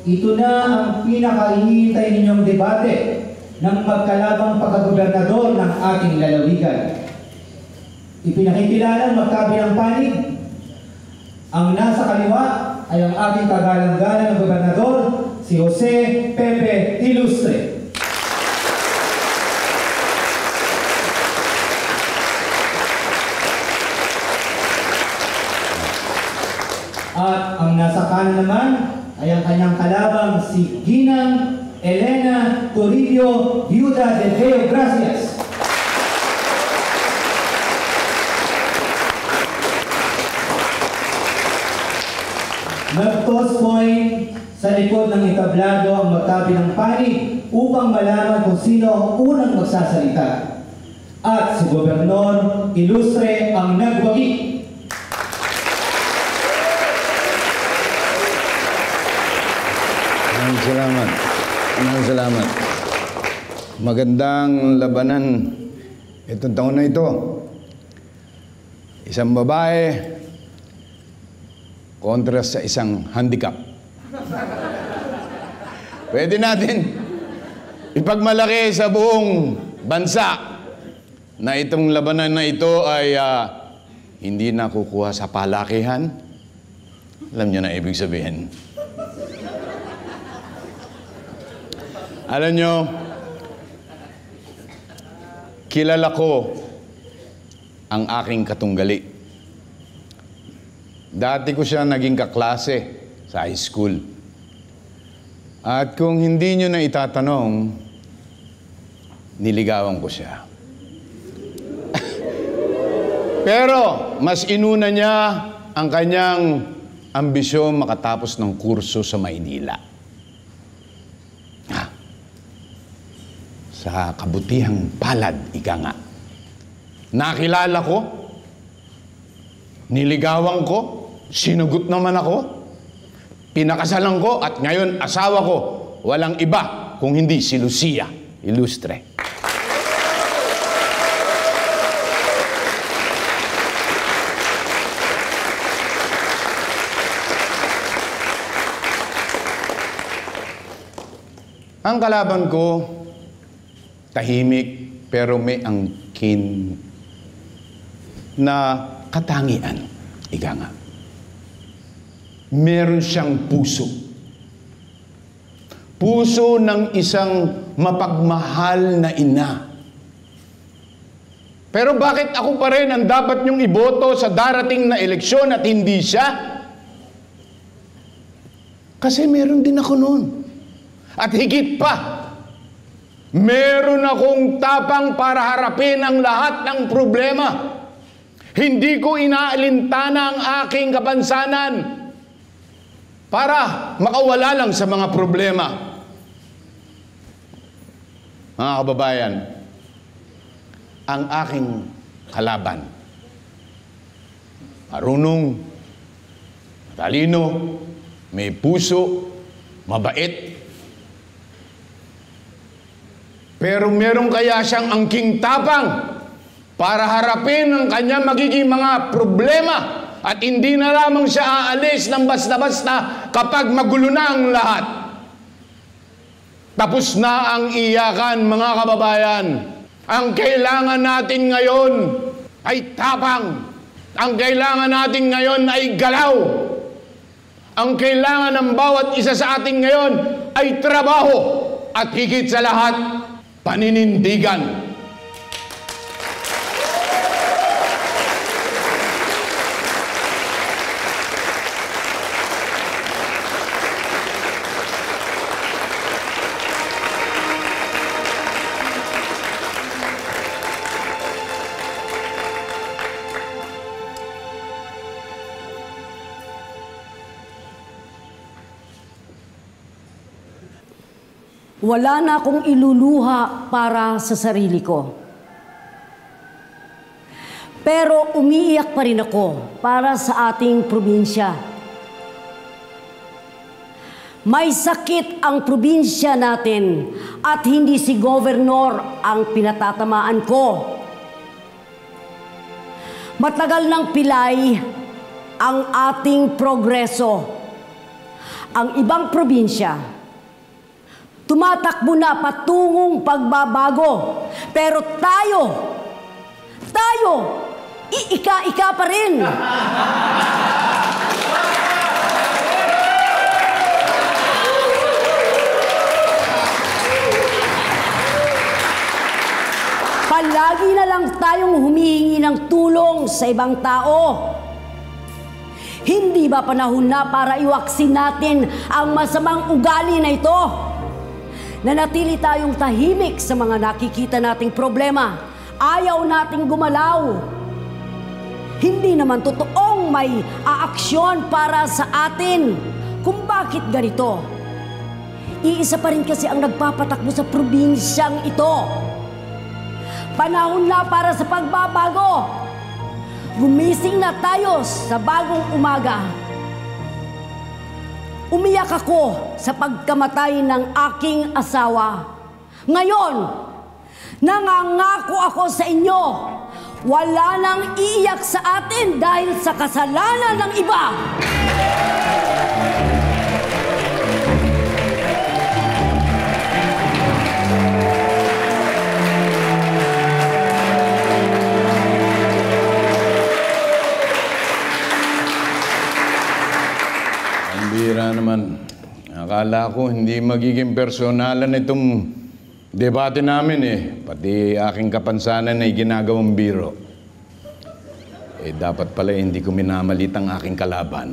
ito na ang pinakahihintay ninyong debate ng magkalabang pagkagobernador ng ating lalawigan. Ipinakikilala magkabilang panig. Ang nasa kaliwa ay ang ating kagalang-galang na gobernador, si Jose Pepe Ilustre. At ang nasa kanan naman ay ang kanyang kalabang si Ginang Elena Toribio, Viuda de Deo Gracias. Nag-toss point sa likod ng entablado ang magkabilang panig upang malaman kung sino ang unang magsasalita. At si Gobernador Ilustre ang nagwagi. Salamat. Salamat. Magandang labanan itong taon na ito. Isang babae kontra sa isang handicap. Pwede natin ipagmalaki sa buong bansa na itong labanan na ito ay hindi nakukuha sa palakihan. Alam niyo na ibig sabihin. Alam nyo, kilala ko ang aking katunggali. Dati ko siya naging kaklase sa high school. At kung hindi nyo na itatanong, niligawan ko siya. Pero mas inuna niya ang kanyang ambisyon makatapos ng kurso sa Maynila. Sa kabutihang palad, ika nga. Nakilala ko, niligawan ko, sinugot naman ako, pinakasalan ko, at ngayon asawa ko, walang iba kung hindi si Lucia Ilustre. Ang kalaban ko, tahimik pero may angkin na katangian. Ika nga. Meron siyang puso. Puso ng isang mapagmahal na ina. Pero bakit ako pa rin ang dapat niyong iboto sa darating na eleksyon at hindi siya? Kasi meron din ako noon. At higit pa, meron akong tapang para harapin ang lahat ng problema. Hindi ko inaalintana ang aking kapansanan para makawala lang sa mga problema. Mga kababayan, ang aking kalaban, marunong, talino, may puso, mabait, pero meron kaya siyang angking tapang para harapin ang kanyang magiging mga problema at hindi na lamang siya aalis ng basta-basta kapag magulo na ang lahat. Tapos na ang iyakan, mga kababayan. Ang kailangan natin ngayon ay tapang. Ang kailangan natin ngayon ay galaw. Ang kailangan ng bawat isa sa atin ngayon ay trabaho. At higit sa lahat, paninindigan. Wala na akong iluluha para sa sarili ko. Pero umiiyak pa rin ako para sa ating probinsya. May sakit ang probinsya natin at hindi si Gobernador ang pinatatamaan ko. Matagal ng pilay ang ating progreso. ang ibang probinsya. Tumatakbo na patungong pagbabago. Pero tayo, iika-ika pa rin. Palagi na lang tayong humihingi ng tulong sa ibang tao. Hindi ba panahon na para iwaksin natin ang masamang ugali na ito? Nanatili tayong tahimik sa mga nakikita nating problema. Ayaw nating gumalaw. Hindi naman totoong may aaksyon para sa atin kung bakit ganito. Iisa pa rin kasi ang nagpapatakbo sa probinsyang ito. Panahon na para sa pagbabago. Gumising na tayo sa bagong umaga. Umiyak ako sa pagkamatay ng aking asawa. Ngayon, nangangako ako sa inyo, wala nang iiyak sa atin dahil sa kasalanan ng iba. Bira naman. Akala ko hindi magiging personalan itong debate namin eh. Pati aking kapansanan ay ginagawang biro. Dapat pala hindi ko minamalit ang aking kalaban.